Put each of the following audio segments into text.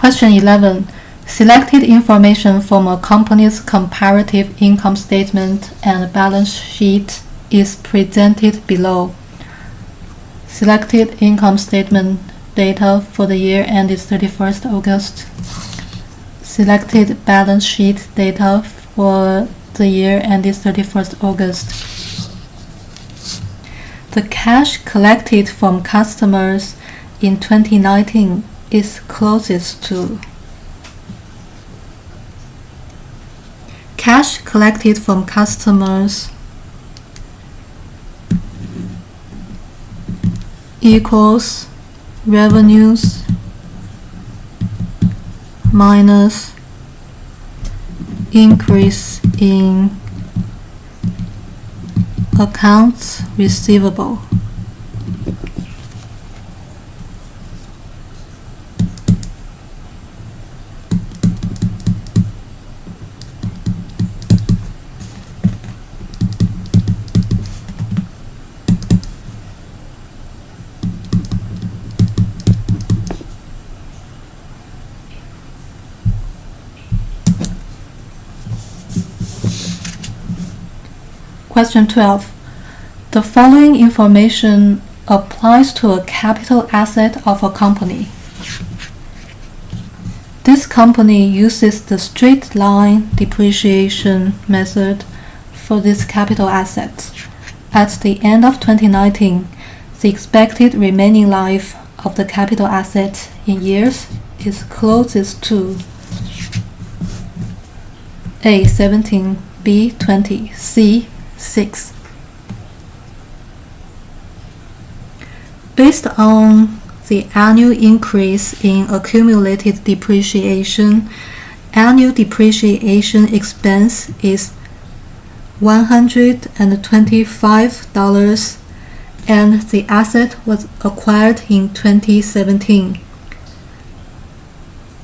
Question 11. Selected information from a company's comparative income statement and balance sheet is presented below. Selected income statement data for the year ended 31st August. Selected balance sheet data for the year ended 31st August. The cash collected from customers in 2019 is closest to. Cash collected from customers equals revenues minus increase in accounts receivable. Question 12. The following information applies to a capital asset of a company. This company uses the straight line depreciation method for this capital asset. At the end of 2019, the expected remaining life of the capital asset in years is closest to A. 17, B. 20, C. 6. Based on the annual increase in accumulated depreciation, annual depreciation expense is $125 and the asset was acquired in 2017.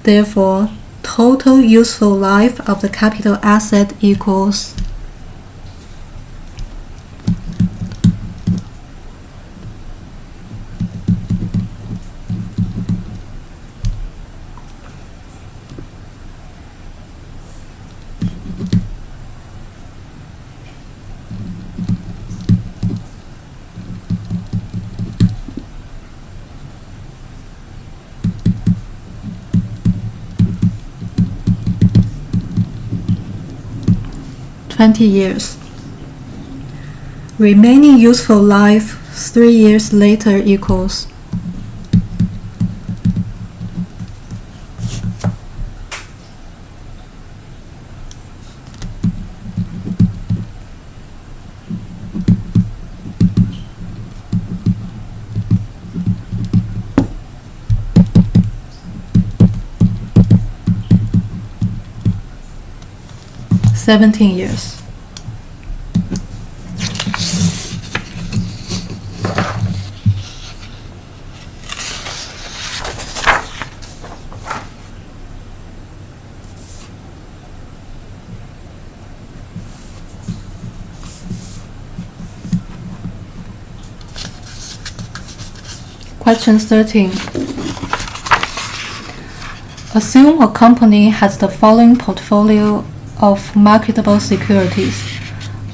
Therefore, total useful life of the capital asset equals 20 years. Remaining useful life 3 years later equals 17 years. Question 13. Assume a company has the following portfolio of marketable securities,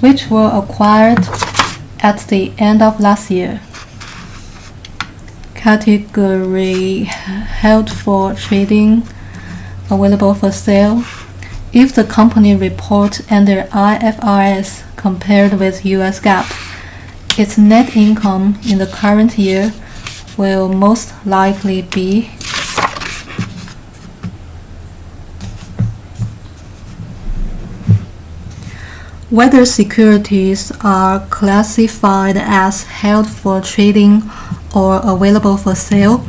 which were acquired at the end of last year. Category: held for trading, available for sale. If the company reports under IFRS compared with US GAAP, its net income in the current year will most likely be whether securities are classified as held for trading or available for sale.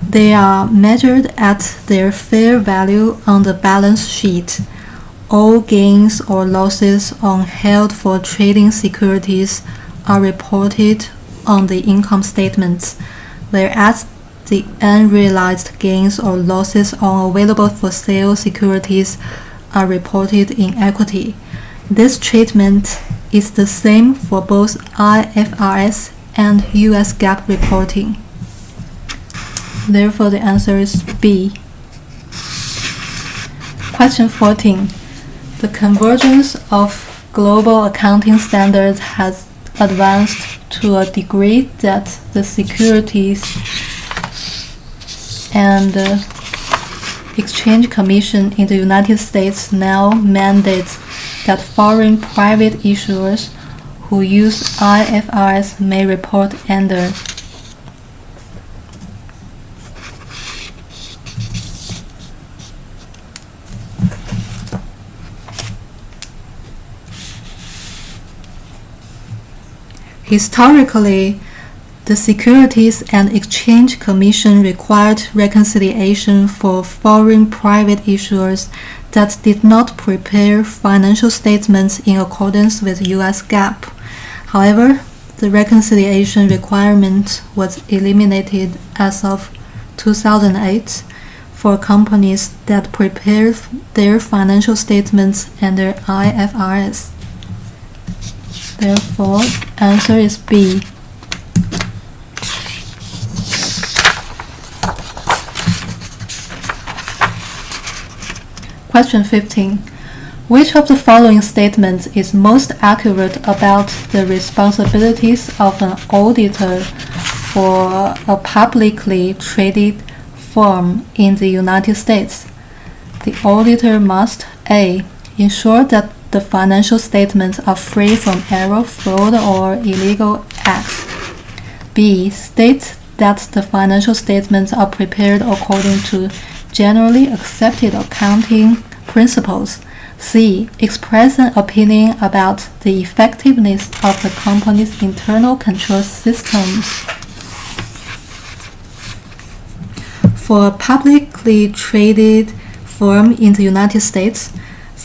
They are measured at their fair value on the balance sheet. All gains or losses on held for trading securities are reported on the income statements, whereas the unrealized gains or losses on available for sale securities are reported in equity. This treatment is the same for both IFRS and US GAAP reporting. Therefore, the answer is B. Question 14. The convergence of global accounting standards has advanced to a degree that the Securities and Exchange Commission in the United States now mandates that foreign private issuers who use IFRS may report under Historically, the Securities and Exchange Commission required reconciliation for foreign private issuers that did not prepare financial statements in accordance with U.S. GAAP. However, the reconciliation requirement was eliminated as of 2008 for companies that prepared their financial statements under IFRS. Therefore, answer is B. Question 15. Which of the following statements is most accurate about the responsibilities of an auditor for a publicly traded firm in the United States? The auditor must A. Ensure that the financial statements are free from error, fraud, or illegal acts. B. State that the financial statements are prepared according to generally accepted accounting principles. C. Express an opinion about the effectiveness of the company's internal control systems. For a publicly traded firm in the United States,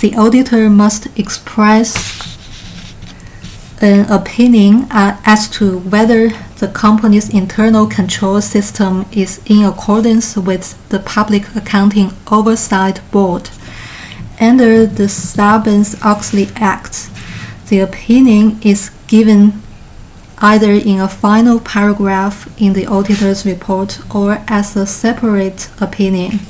the auditor must express an opinion as to whether the company's internal control system is in accordance with the Public Accounting Oversight Board. Under the Sarbanes-Oxley Act, the opinion is given either in a final paragraph in the auditor's report or as a separate opinion.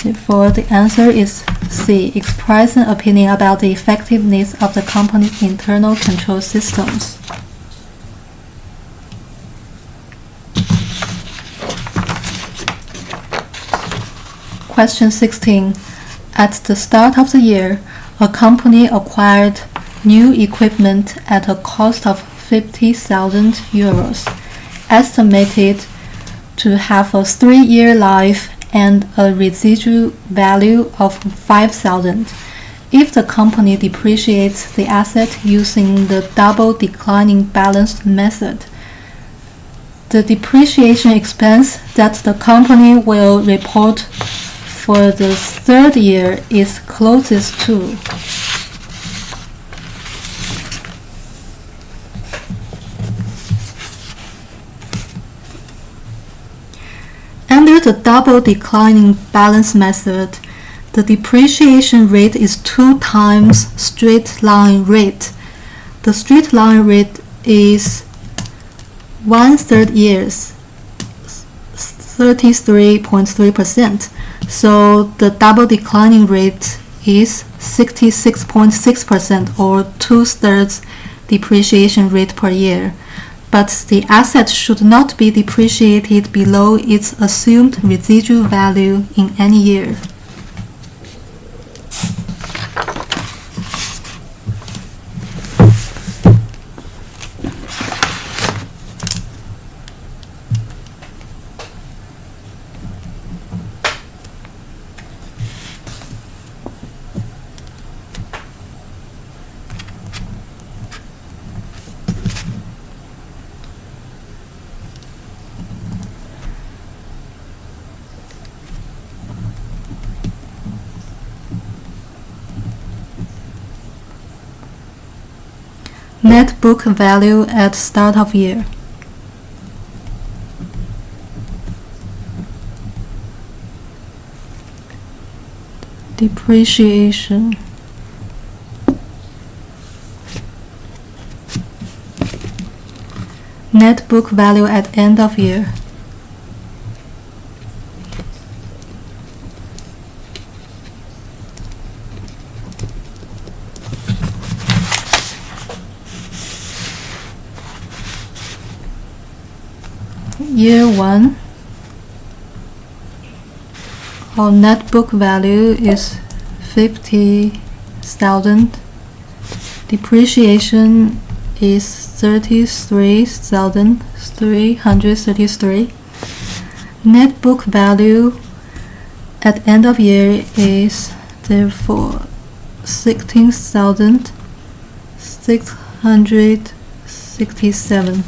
Therefore, the answer is C. Express an opinion about the effectiveness of the company's internal control systems. Question 16. At the start of the year, a company acquired new equipment at a cost of 50,000 euros, estimated to have a 3-year life and a residual value of 5,000. If the company depreciates the asset using the double declining balance method, the depreciation expense that the company will report for the 3rd year is closest to Under the double declining balance method, the depreciation rate is 2 times straight line rate. The straight line rate is 1/3 years, 33.3%. So the double declining rate is 66.6% or 2/3 depreciation rate per year. But the asset should not be depreciated below its assumed residual value in any year. Net book value at start of year. Depreciation. Net book value at end of year. year 1, our net book value is 50,000. Depreciation is 33,333. Net book value at end of year is therefore 16,667.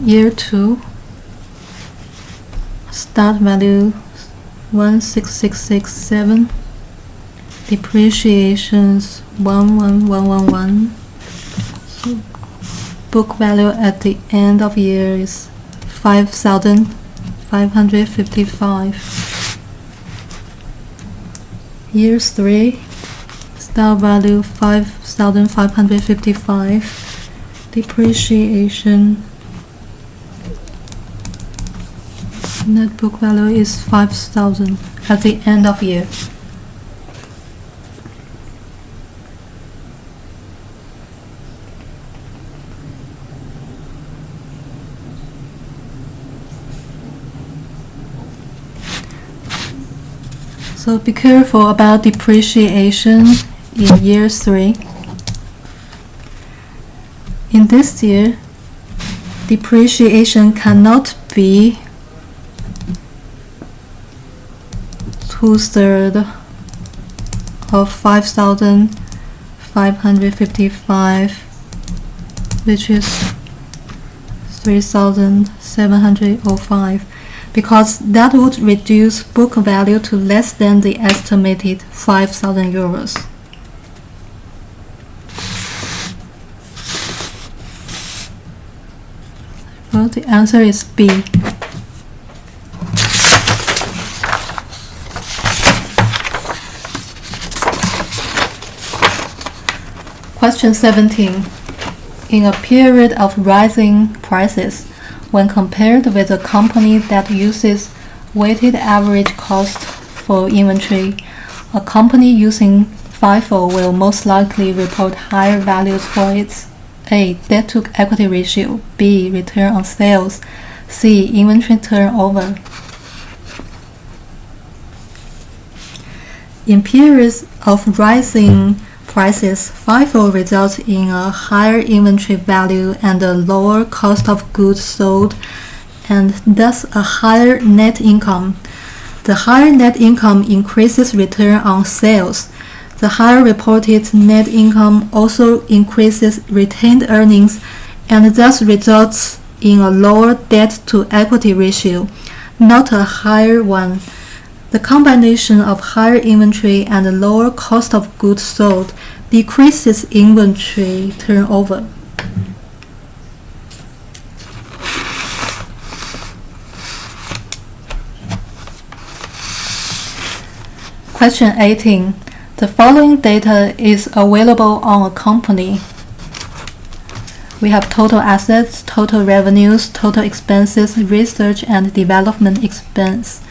Year 2, start value 16667. Depreciations 11111. So book value at the end of year is 5,555. Year 3, start value 5,555. Depreciation, net book value is 5,000 at the end of year. So be careful about depreciation in year 3. In this year, depreciation cannot be 2/3 of 5,555, which is 3,705. Because that would reduce book value to less than the estimated 5,000 euros. Well, the answer is B. Question 17. In a period of rising prices, when compared with a company that uses weighted average cost for inventory, a company using FIFO will most likely report higher values for its A. Debt-to-equity ratio, B. Return on sales, C. Inventory turnover. In periods of rising prices, FIFO results in a higher inventory value and a lower cost of goods sold, and thus a higher net income. The higher net income increases return on sales. The higher reported net income also increases retained earnings and thus results in a lower debt-to-equity ratio, not a higher one. The combination of higher inventory and lower cost of goods sold decreases inventory turnover. Question 18. The following data is available on a company. We have total assets, total revenues, total expenses, research and development expense.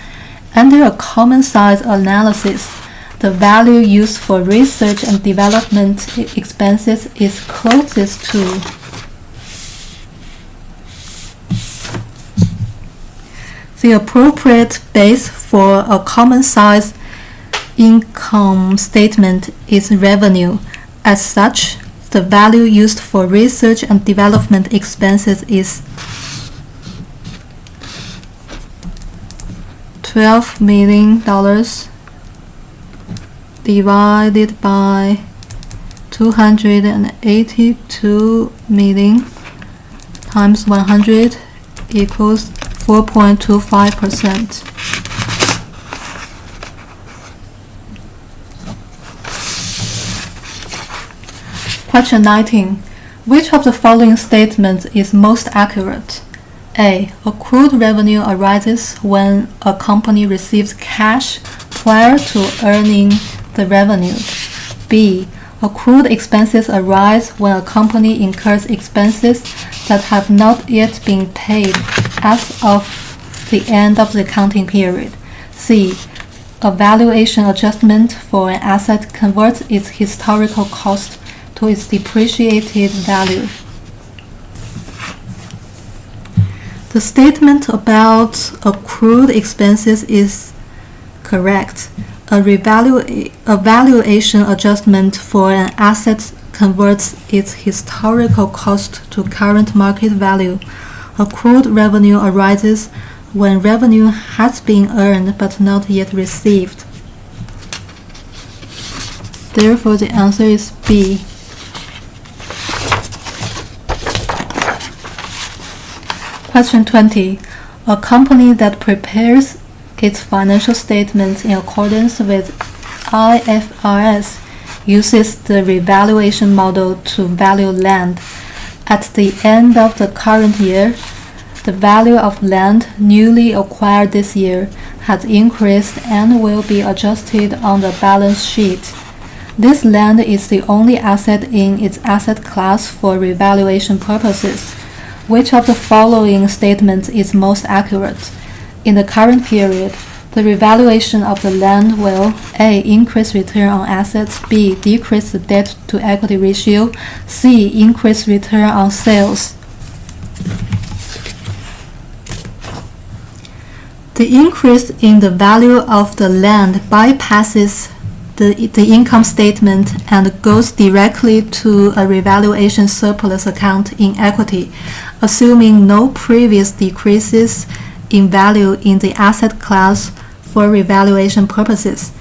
Under a common size analysis, the value used for research and development expenses is closest to the appropriate base for a common size income statement is revenue. As such, the value used for research and development expenses is $12 million divided by 282 million times 100 equals 4.25%. Question 19. Which of the following statements is most accurate? A. Accrued revenue arises when a company receives cash prior to earning the revenue. B. Accrued expenses arise when a company incurs expenses that have not yet been paid as of the end of the accounting period. C. A valuation adjustment for an asset converts its historical cost to its depreciated value. The statement about accrued expenses is correct. A valuation adjustment for an asset converts its historical cost to current market value. Accrued revenue arises when revenue has been earned but not yet received. Therefore, the answer is B. Question 20. A company that prepares its financial statements in accordance with IFRS uses the revaluation model to value land. At the end of the current year, the value of land newly acquired this year has increased and will be adjusted on the balance sheet. This land is the only asset in its asset class for revaluation purposes. Which of the following statements is most accurate? In the current period, the revaluation of the land will A. Increase return on assets, B. Decrease the debt-to-equity ratio, C. Increase return on sales. The increase in the value of the land bypasses the income statement and goes directly to a revaluation surplus account in equity, assuming no previous decreases in value in the asset class for revaluation purposes.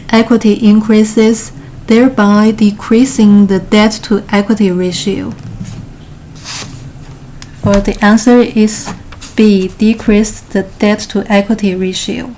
Equity increases, thereby decreasing the debt-to-equity ratio. For the answer is B, decrease the debt-to-equity ratio.